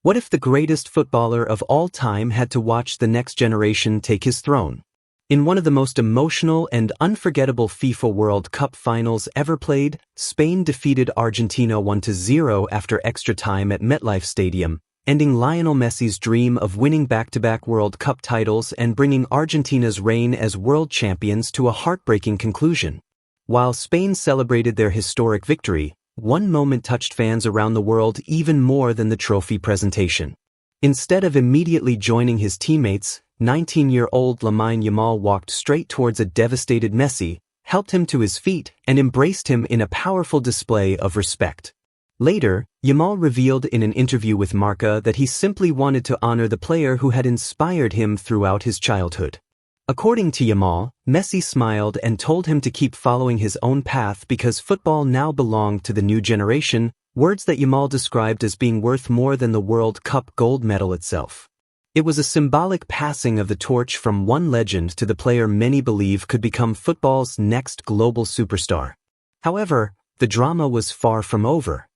What if the greatest footballer of all time had to watch the next generation take his throne? In one of the most emotional and unforgettable FIFA World Cup finals ever played, Spain defeated Argentina 1-0 after extra time at MetLife Stadium, ending Lionel Messi's dream of winning back-to-back World Cup titles and bringing Argentina's reign as world champions to a heartbreaking conclusion. While Spain celebrated their historic victory, one moment touched fans around the world even more than the trophy presentation. Instead of immediately joining his teammates, 19-year-old Lamine Yamal walked straight towards a devastated Messi, helped him to his feet, and embraced him in a powerful display of respect. Later, Yamal revealed in an interview with Marca that he simply wanted to honor the player who had inspired him throughout his childhood. According to Yamal, Messi smiled and told him to keep following his own path because football now belonged to the new generation, words that Yamal described as being worth more than the World Cup gold medal itself. It was a symbolic passing of the torch from one legend to the player many believe could become football's next global superstar. However, the drama was far from over.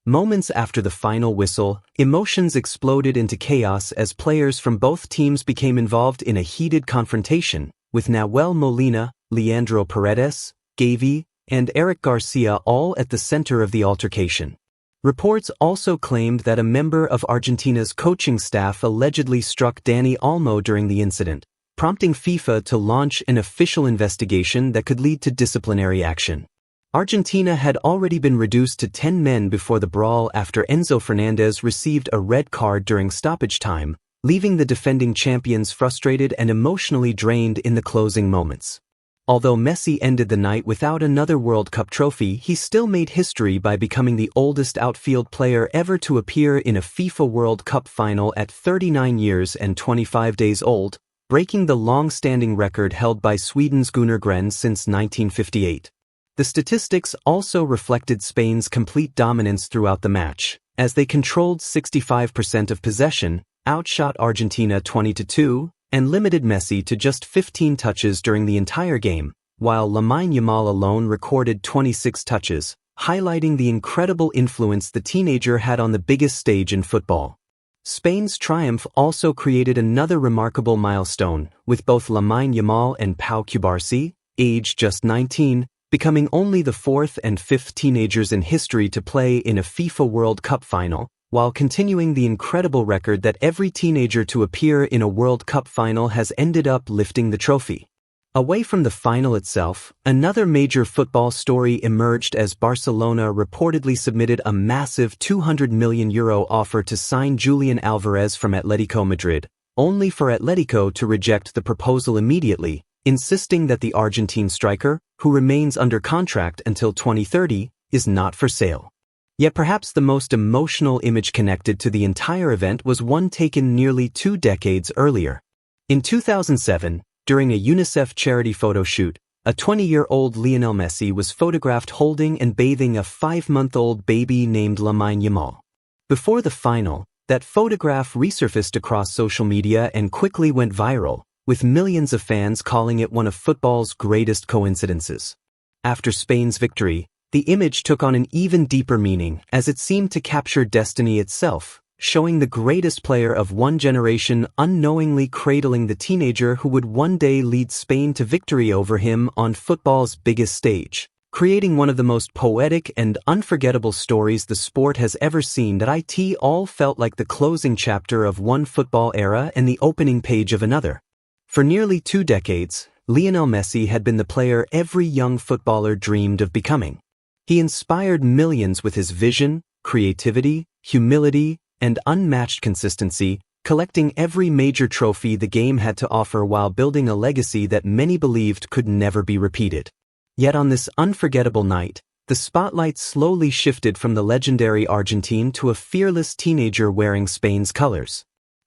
Moments after the final whistle, emotions exploded into chaos as players from both teams became involved in a heated confrontation, with Nahuel Molina, Leandro Paredes, Gavi, and Eric Garcia all at the center of the altercation. Reports also claimed that a member of Argentina's coaching staff allegedly struck Dani Olmo during the incident, prompting FIFA to launch an official investigation that could lead to disciplinary action. Argentina had already been reduced to 10 men before the brawl after Enzo Fernandez received a red card during stoppage time, leaving the defending champions frustrated and emotionally drained in the closing moments. Although Messi ended the night without another World Cup trophy, he still made history by becoming the oldest outfield player ever to appear in a FIFA World Cup final at 39 years and 25 days old, breaking the long-standing record held by Sweden's Gunnar Gren since 1958. The statistics also reflected Spain's complete dominance throughout the match, as they controlled 65% of possession, outshot Argentina 20-2, and limited Messi to just 15 touches during the entire game, while Lamine Yamal alone recorded 26 touches, highlighting the incredible influence the teenager had on the biggest stage in football. Spain's triumph also created another remarkable milestone, with both Lamine Yamal and Pau Cubarsí, aged just 19, becoming only the fourth and fifth teenagers in history to play in a FIFA World Cup final, while continuing the incredible record that every teenager to appear in a World Cup final has ended up lifting the trophy. Away from the final itself, another major football story emerged as Barcelona reportedly submitted a massive €200 million offer to sign Julian Alvarez from Atletico Madrid, only for Atletico to reject the proposal immediately, insisting that the Argentine striker, who remains under contract until 2030, is not for sale. Yet perhaps the most emotional image connected to the entire event was one taken nearly 2 decades earlier. In 2007, during a UNICEF charity photo shoot, a 20-year-old Lionel Messi was photographed holding and bathing a 5-month-old baby named Lamine Yamal. Before the final, that photograph resurfaced across social media and quickly went viral, with millions of fans calling it one of football's greatest coincidences. After Spain's victory, the image took on an even deeper meaning as it seemed to capture destiny itself, showing the greatest player of one generation unknowingly cradling the teenager who would one day lead Spain to victory over him on football's biggest stage, creating one of the most poetic and unforgettable stories the sport has ever seen that it all felt like the closing chapter of one football era and the opening page of another. For nearly 2 decades, Lionel Messi had been the player every young footballer dreamed of becoming. He inspired millions with his vision, creativity, humility, and unmatched consistency, collecting every major trophy the game had to offer while building a legacy that many believed could never be repeated. Yet on this unforgettable night, the spotlight slowly shifted from the legendary Argentine to a fearless teenager wearing Spain's colors.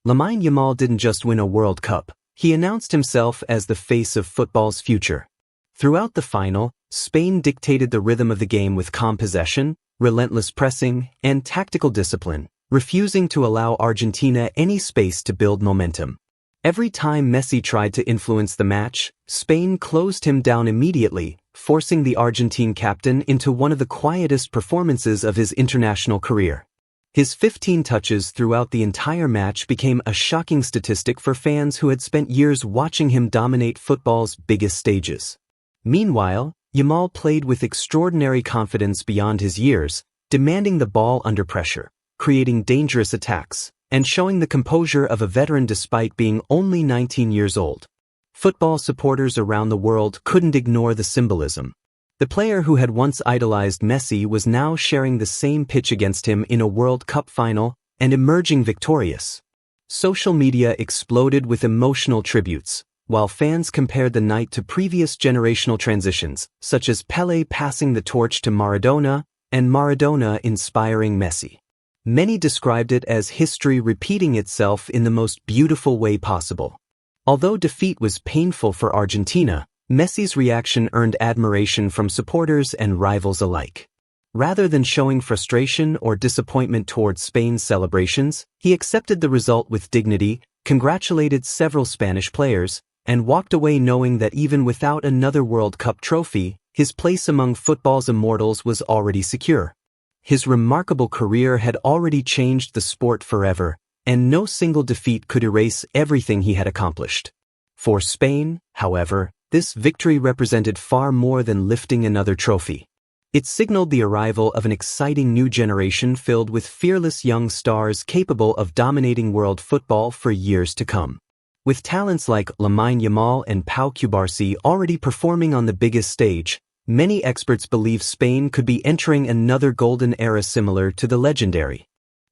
Lamine Yamal didn't just win a World Cup. He announced himself as the face of football's future. Throughout the final, Spain dictated the rhythm of the game with calm possession, relentless pressing, and tactical discipline, refusing to allow Argentina any space to build momentum. Every time Messi tried to influence the match, Spain closed him down immediately, forcing the Argentine captain into one of the quietest performances of his international career. His 15 touches throughout the entire match became a shocking statistic for fans who had spent years watching him dominate football's biggest stages. Meanwhile, Yamal played with extraordinary confidence beyond his years, demanding the ball under pressure, creating dangerous attacks, and showing the composure of a veteran despite being only 19 years old. Football supporters around the world couldn't ignore the symbolism. The player who had once idolized Messi was now sharing the same pitch against him in a World Cup final and emerging victorious. Social media exploded with emotional tributes, while fans compared the night to previous generational transitions, such as Pelé passing the torch to Maradona and Maradona inspiring Messi. Many described it as history repeating itself in the most beautiful way possible. Although defeat was painful for Argentina, Messi's reaction earned admiration from supporters and rivals alike. Rather than showing frustration or disappointment towards Spain's celebrations, he accepted the result with dignity, congratulated several Spanish players, and walked away knowing that even without another World Cup trophy, his place among football's immortals was already secure. His remarkable career had already changed the sport forever, and no single defeat could erase everything he had accomplished. For Spain, however, this victory represented far more than lifting another trophy. It signaled the arrival of an exciting new generation filled with fearless young stars capable of dominating world football for years to come. With talents like Lamine Yamal and Pau Cubarsí already performing on the biggest stage, many experts believe Spain could be entering another golden era similar to the legendary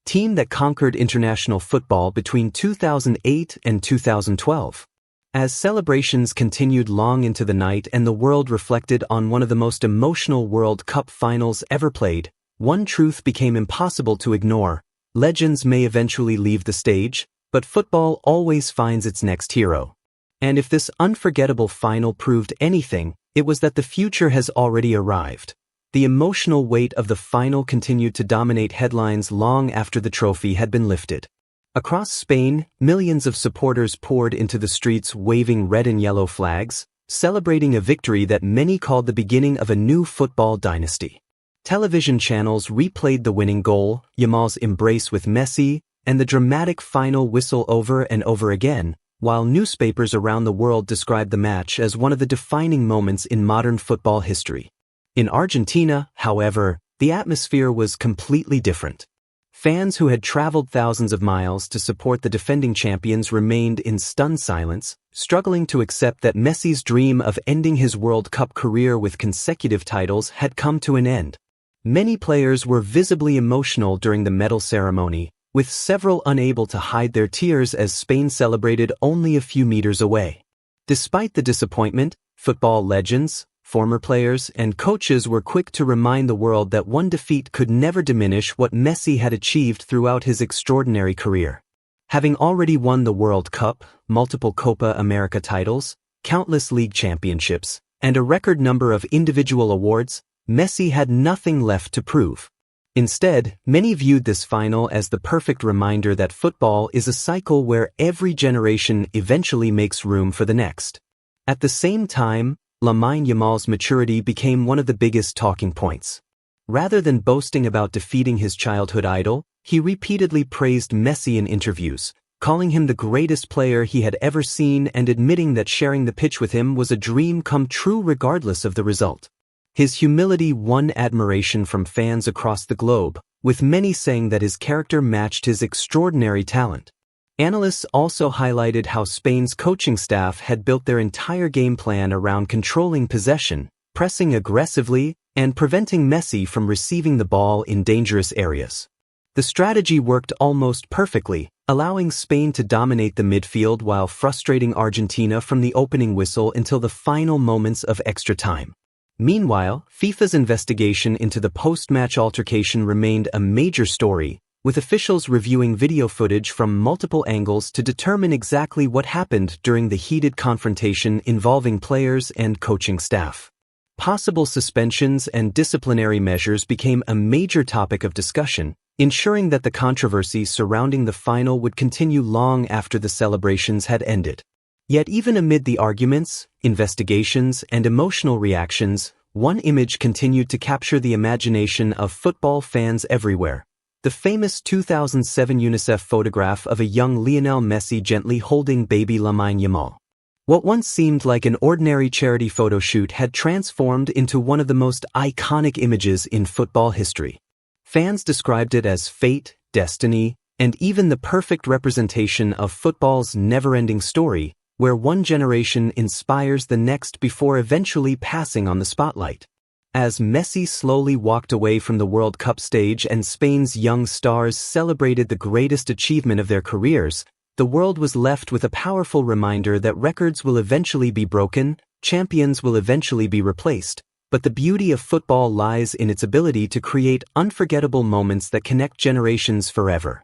team that conquered international football between 2008 and 2012. As celebrations continued long into the night and the world reflected on one of the most emotional World Cup finals ever played, one truth became impossible to ignore: legends may eventually leave the stage, but football always finds its next hero. And if this unforgettable final proved anything, it was that the future has already arrived. The emotional weight of the final continued to dominate headlines long after the trophy had been lifted. Across Spain, millions of supporters poured into the streets waving red and yellow flags, celebrating a victory that many called the beginning of a new football dynasty. Television channels replayed the winning goal, Yamal's embrace with Messi, and the dramatic final whistle over and over again, while newspapers around the world described the match as one of the defining moments in modern football history. In Argentina, however, the atmosphere was completely different. Fans who had traveled thousands of miles to support the defending champions remained in stunned silence, struggling to accept that Messi's dream of ending his World Cup career with consecutive titles had come to an end. Many players were visibly emotional during the medal ceremony, with several unable to hide their tears as Spain celebrated only a few meters away. Despite the disappointment, football legends, former players, and coaches were quick to remind the world that one defeat could never diminish what Messi had achieved throughout his extraordinary career. Having already won the World Cup, multiple Copa America titles, countless league championships, and a record number of individual awards, Messi had nothing left to prove. Instead, many viewed this final as the perfect reminder that football is a cycle where every generation eventually makes room for the next. At the same time, Lamine Yamal's maturity became one of the biggest talking points. Rather than boasting about defeating his childhood idol, he repeatedly praised Messi in interviews, calling him the greatest player he had ever seen and admitting that sharing the pitch with him was a dream come true regardless of the result. His humility won admiration from fans across the globe, with many saying that his character matched his extraordinary talent. Analysts also highlighted how Spain's coaching staff had built their entire game plan around controlling possession, pressing aggressively, and preventing Messi from receiving the ball in dangerous areas. The strategy worked almost perfectly, allowing Spain to dominate the midfield while frustrating Argentina from the opening whistle until the final moments of extra time. Meanwhile, FIFA's investigation into the post-match altercation remained a major story, with officials reviewing video footage from multiple angles to determine exactly what happened during the heated confrontation involving players and coaching staff. Possible suspensions and disciplinary measures became a major topic of discussion, ensuring that the controversy surrounding the final would continue long after the celebrations had ended. Yet even amid the arguments, investigations, and emotional reactions, one image continued to capture the imagination of football fans everywhere: The famous 2007 UNICEF photograph of a young Lionel Messi gently holding baby Lamine Yamal. What once seemed like an ordinary charity photo shoot had transformed into one of the most iconic images in football history. Fans described it as fate, destiny, and even the perfect representation of football's never-ending story, where one generation inspires the next before eventually passing on the spotlight. As Messi slowly walked away from the World Cup stage and Spain's young stars celebrated the greatest achievement of their careers, the world was left with a powerful reminder that records will eventually be broken, champions will eventually be replaced, but the beauty of football lies in its ability to create unforgettable moments that connect generations forever.